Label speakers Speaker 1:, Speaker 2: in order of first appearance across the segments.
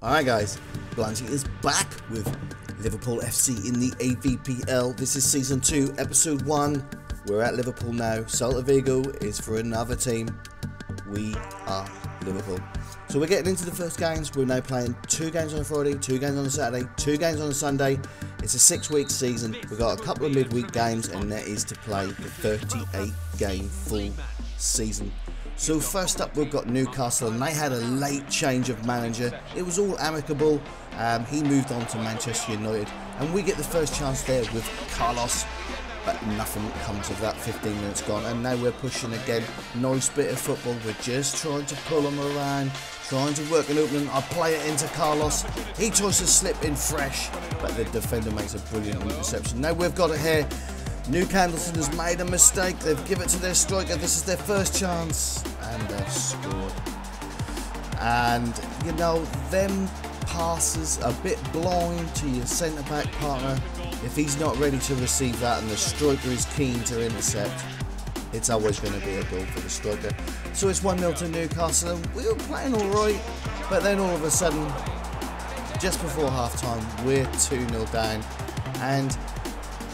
Speaker 1: Alright guys, Blanchy is back with Liverpool FC in the Avpl. This is Season 2, Episode 1. We're at Liverpool now. Celta Vigo is for another team. We are Liverpool. So we're getting into the first games. We're now playing 2 games on a Friday, 2 games on a Saturday, 2 games on a Sunday. It's a 6-week season. We've got a couple of midweek games, and that is to play the 38-game full season. So first up, we've got Newcastle, and they had a late change of manager. It was all amicable. He moved on to Manchester United, and we get the first chance there with Carlos, but nothing comes of that. 15 minutes gone, and now we're pushing again. Nice bit of football. We're just trying to pull him around, trying to work an opening. I play it into Carlos. He tries to slip in fresh, but the defender makes a brilliant interception. Now we've got it here. Newcastle has made a mistake. They've given it to their striker. This is their first chance, and they've scored. And you know, them passes a bit blind to your centre back partner. If he's not ready to receive that and the striker is keen to intercept, it's always going to be a goal for the striker. So it's 1-0 to Newcastle. We were playing alright, but then all of a sudden, just before half time, we're 2-0 down, and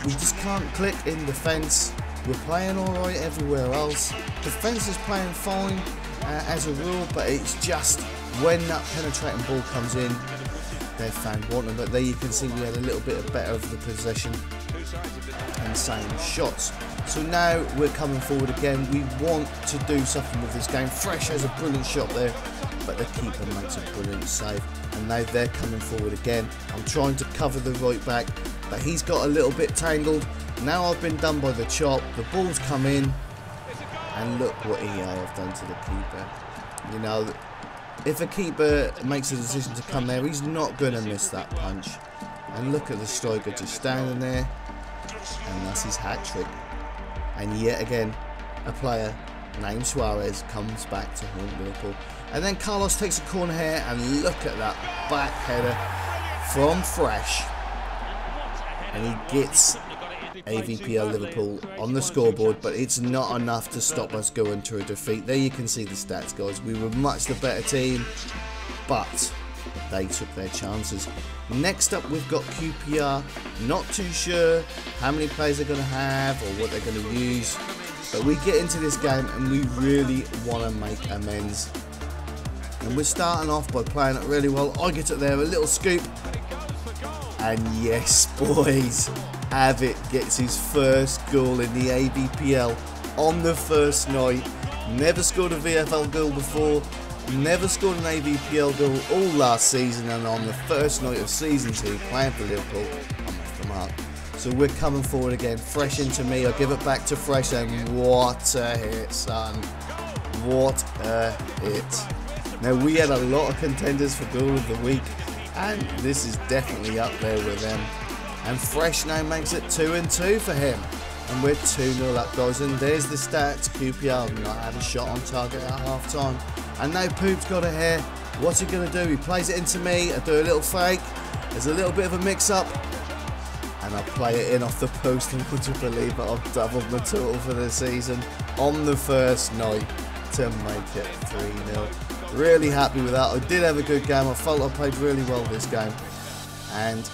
Speaker 1: we just can't click in defence. We're playing alright everywhere else. Defence is playing fine as a rule, but it's just when that penetrating ball comes in, they're found wanting. But there you can see we had a little bit better of the possession and same shots. So now we're coming forward again. We want to do something with this game. Fresh has a brilliant shot there, but the keeper makes a brilliant save. And now they're coming forward again. I'm trying to cover the right back, but he's got a little bit tangled. Now I've been done by the chop. The ball's come in, and look what EA have done to the keeper. You know, if a keeper makes a decision to come there, he's not going to miss that punch. And look at the striker just standing there, and that's his hat trick. And yet again, a player named Suarez comes back to haunt Liverpool. And then Carlos takes a corner here, and look at that back header from Fresh. And he gets Avpl Liverpool on the scoreboard, but it's not enough to stop us going to a defeat. There you can see the stats, guys. We were much the better team, but they took their chances. Next up, we've got QPR. Not too sure how many players they're going to have or what they're going to use, but we get into this game and we really want to make amends. And we're starting off by playing it really well. I get it there, a little scoop. And yes, boys, Avpl gets his first goal in the Avpl on the first night. Never scored a VFL goal before, never scored an Avpl goal all last season, and on the first night of Season 2 playing for Liverpool, I'm off the mark. So we're coming forward again. Fresh into me, I give it back to Fresh, and what a hit, son. What a hit. Now, we had a lot of contenders for goal of the week, and this is definitely up there with them. And Fresh now makes it 2-2 for him. And we're 2-0 up, guys. And there's the stats. QPR not had a shot on target at half time. And now Poop's got it here. What's he going to do? He plays it into me. I do a little fake. There's a little bit of a mix-up. And I play it in off the post. And would you believe it? I've doubled my total for the season on the first night to make it 3-0. Really happy with that. I did have a good game. I felt I played really well this game. And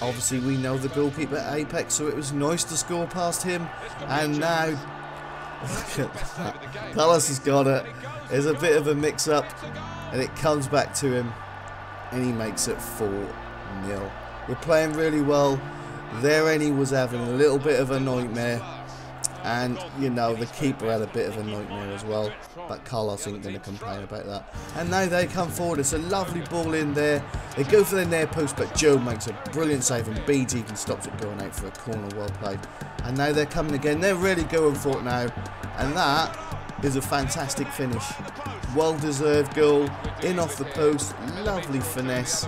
Speaker 1: obviously we know the goalkeeper Apex, so it was nice to score past him. And now, look at that. Carlos has got it. There's a bit of a mix-up, and it comes back to him, and he makes it 4-0. We're playing really well. There, Annie was having a little bit of a nightmare. And, you know, the keeper had a bit of a nightmare as well. But Carlos ain't going to complain about that. And now they come forward. It's a lovely ball in there. They go for the near post, but Joe makes a brilliant save. And BG even stops it going out for a corner. Well played. And now they're coming again. They're really going for it now. And that is a fantastic finish. Well-deserved goal. In off the post. Lovely finesse.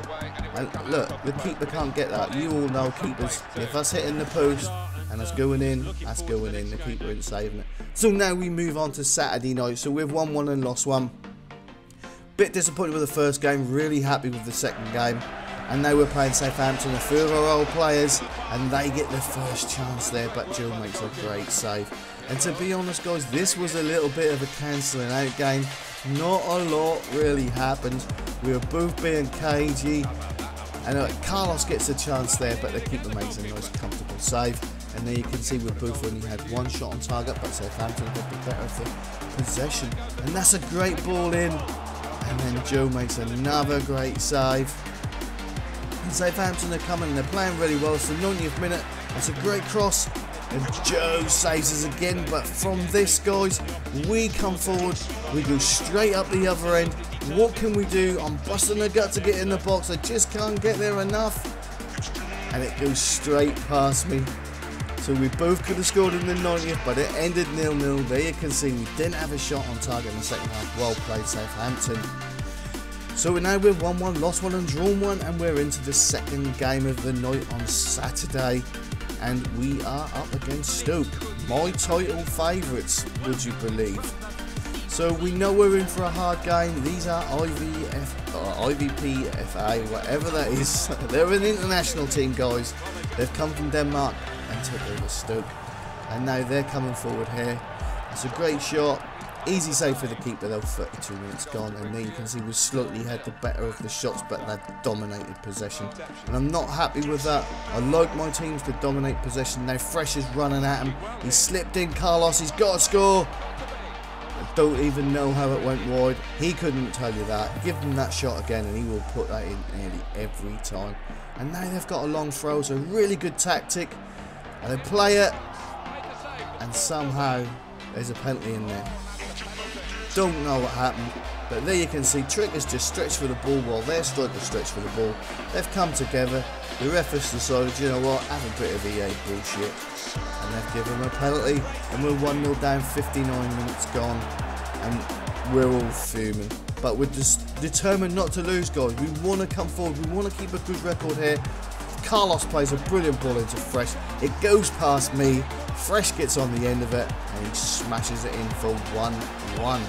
Speaker 1: And look, the keeper can't get that. You all know keepers. If that's hitting the post and that's going in, that's going in. The keeper isn't saving it. So now we move on to Saturday night. So we've won one and lost one. Bit disappointed with the first game. Really happy with the second game. And now we're playing Southampton, a few of our old players, and they get the first chance there, but Joe makes a great save. And to be honest guys, this was a little bit of a cancelling out game. Not a lot really happened. We were both being cagey, and Carlos gets a chance there, but the keeper makes a nice comfortable save. And there you can see we both only had one shot on target, but Southampton had the better of the possession. And that's a great ball in, and then Joe makes another great save. And Southampton are coming, and they're playing really well. It's the 90th minute, it's a great cross, and Joe saves us again. But from this guys, we come forward, we go straight up the other end. What can we do? I'm busting a gut to get in the box, I just can't get there enough, and it goes straight past me. So we both could have scored in the 90th, but it ended 0-0. There you can see we didn't have a shot on target in the second half. Well played, Southampton. So now we're 1-1, lost 1 and drawn 1, and we're into the second game of the night on Saturday. And we are up against Stoke, my title favourites, would you believe. So we know we're in for a hard game. These are IVP FA, whatever that is. They're an international team, guys. They've come from Denmark and took over Stoke, and now they're coming forward here. It's a great shot, easy save for the keeper though. 32 minutes gone, and there you can see we slightly had the better of the shots, but they dominated possession, and I'm not happy with that. I like my teams to dominate possession. Now Fresh is running at him, he slipped in. Carlos, he's got to score. I don't even know how it went wide, he couldn't tell you that. Give him that shot again and he will put that in nearly every time. And now they've got a long throw, so really good tactic. And they play it, and somehow there's a penalty in there. Don't know what happened, but there you can see Trick has just stretched for the ball while their striker stretched for the ball. They've come together, the ref has decided, you know what, have a bit of EA bullshit, and they've given him a penalty, and we're 1-0 down, 59 minutes gone, and we're all fuming. But we're just determined not to lose, guys. We want to come forward, we want to keep a good record here. Carlos plays a brilliant ball into Fresh. It goes past me. Fresh gets on the end of it and he smashes it in for 1-1.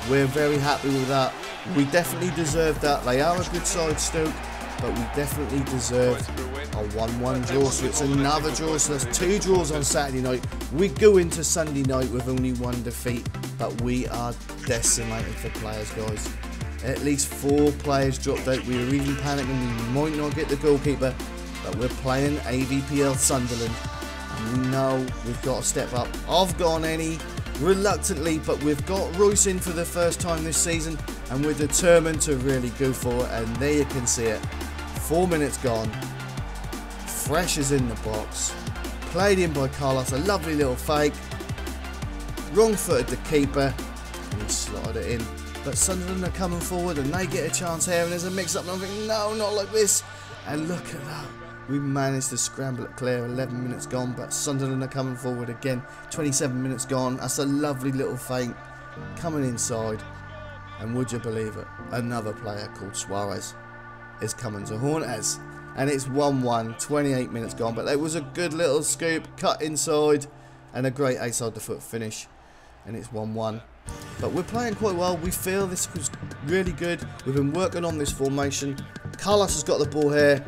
Speaker 1: We're very happy with that. We definitely deserved that. They are a good side, Stoke, but we definitely deserved a 1-1 draw. So it's another draw. So that's 2 draws on Saturday night. We go into Sunday night with only 1 defeat, but we are decimated for players, guys. At least 4 players dropped out. We were even panicking we might not get the goalkeeper. But we're playing Avpl Sunderland, and we know we've got to step up. I've gone any reluctantly, but we've got Royce in for the first time this season, and we're determined to really go for it. And there you can see it. 4 minutes gone. Fresh is in the box. Played in by Carlos, a lovely little fake. Wrong-footed the keeper, and he slotted it in. But Sunderland are coming forward, and they get a chance here, and there's a mix-up, and I'm thinking, no, not like this. And look at that. We managed to scramble it clear. 11 minutes gone, but Sunderland are coming forward again. 27 minutes gone. That's a lovely little feint coming inside, and would you believe it, another player called Suarez is coming to haunt us, and it's 1-1. 28 minutes gone, but it was a good little scoop, cut inside, and a great outside the foot finish, and it's 1-1. But we're playing quite well. We feel this was really good. We've been working on this formation. Carlos has got the ball here,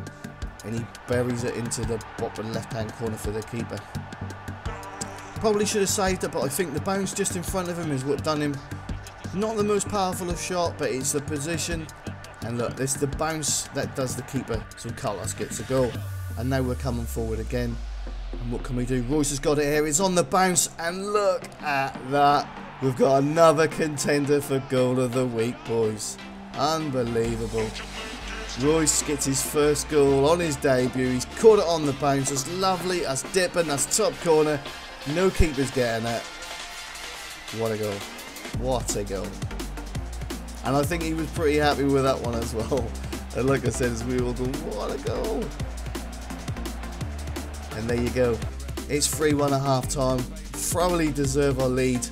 Speaker 1: and he buries it into the bottom left-hand corner for the keeper. Probably should have saved it, but I think the bounce just in front of him is what done him. Not the most powerful of shot, but it's the position. And look, this is the bounce that does the keeper, so Carlos gets a goal. And now we're coming forward again. And what can we do? Royce has got it here. It's on the bounce, and look at that. We've got another contender for goal of the week, boys. Unbelievable. Royce gets his first goal on his debut. He's caught it on the bounce. That's lovely. That's dipping. That's top corner. No keeper's getting it. What a goal. What a goal. And I think he was pretty happy with that one as well. And like I said, as we all go, what a goal. And there you go. It's 3-1 at half time. Thoroughly deserve our lead.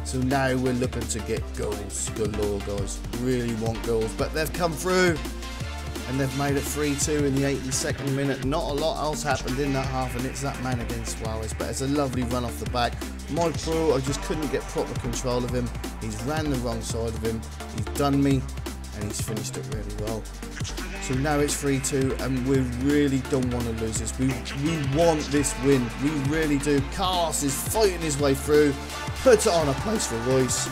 Speaker 1: So now we're looking to get goals galore, guys. Really want goals. But they've come through. And they've made it 3-2 in the 82nd minute. Not a lot else happened in that half, and it's that man against Suarez. But it's a lovely run off the back. My pro, I just couldn't get proper control of him. He's ran the wrong side of him. He's done me, and he's finished it really well. So now it's 3-2, and we really don't want to lose this. We want this win. We really do. Carlos is fighting his way through. Puts it on a place for Royce.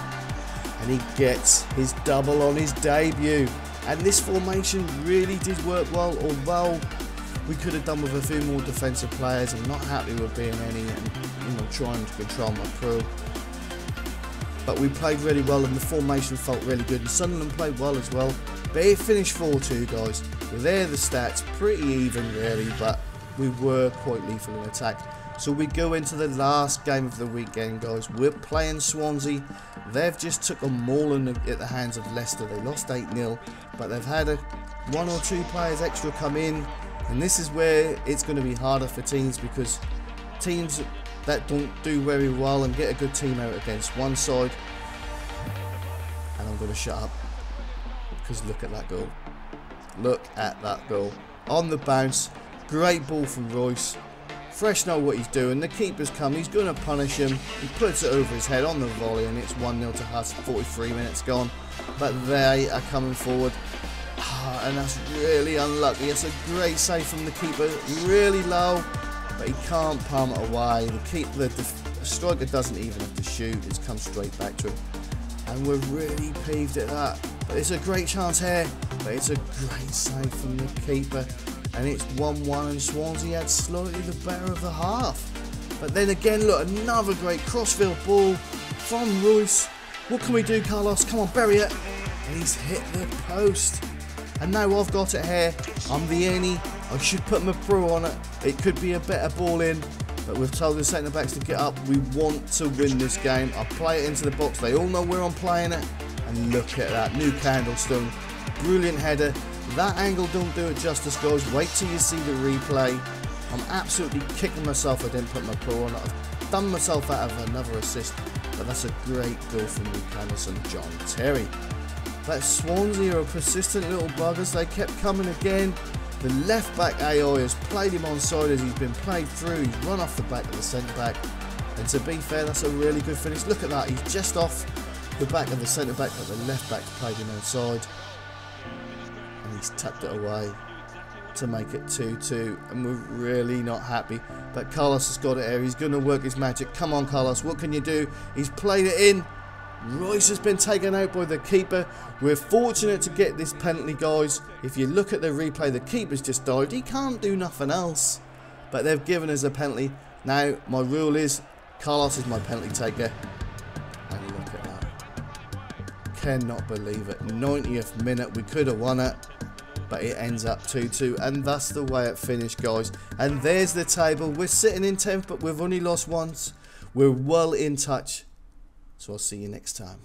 Speaker 1: And he gets his double on his debut. And this formation really did work well, although we could have done with a few more defensive players. I'm not happy with being any and trying to control my crew. But we played really well, and the formation felt really good. And Sunderland played well as well. But it finished 4-2, guys. There are the stats, pretty even really, but we were quite lethal in attack. So we go into the last game of the weekend, guys. We're playing Swansea. They've just took a mauling at the hands of Leicester. They lost 8-0, but they've had one or two players extra come in. And this is where it's going to be harder for teams, because teams that don't do very well and get a good team out against one side. And I'm going to shut up, because look at that goal. Look at that goal. On the bounce, great ball from Royce. Fresh know what he's doing. The keeper's come, he's going to punish him. He puts it over his head on the volley, and it's 1-0 to Huss. 43 minutes gone, but they are coming forward. And that's really unlucky. It's a great save from the keeper, really low, but he can't palm it away. The striker doesn't even have to shoot, it's come straight back to him. And we're really peeved at that. But it's a great chance here, but it's a great save from the keeper. And it's 1-1, and Swansea had slightly the better of the half. But then again, look, another great crossfield ball from Royce. What can we do, Carlos? Come on, bury it. And he's hit the post. And now I've got it here. I'm the Annie. I should put my pro on it. It could be a better ball in. But we've told the centre backs to get up. We want to win this game. I play it into the box. They all know where I'm playing it. And look at that. New Candlestone. Brilliant header. That angle don't do it justice, guys. Wait till you see the replay. I'm absolutely kicking myself I didn't put my pro on it. I've done myself out of another assist. But that's a great goal from New Candlestone, John Terry. But Swansea are persistent little buggers. They kept coming again. The left back AI has played him onside as he's been played through. He's run off the back of the centre back. And to be fair, that's a really good finish. Look at that. He's just off the back of the centre back, but the left back's played him onside. And he's tucked it away to make it 2-2. And we're really not happy. But Carlos has got it here. He's going to work his magic. Come on, Carlos. What can you do? He's played it in. Royce has been taken out by the keeper. We're fortunate to get this penalty, guys. If you look at the replay, the keeper's just dived. He can't do nothing else. But they've given us a penalty. Now, my rule is, Carlos is my penalty taker. And look at that. Cannot believe it. 90th minute, we could have won it. But it ends up 2-2. And that's the way it finished, guys. And there's the table. We're sitting in 10th, but we've only lost once. We're well in touch. So I'll see you next time.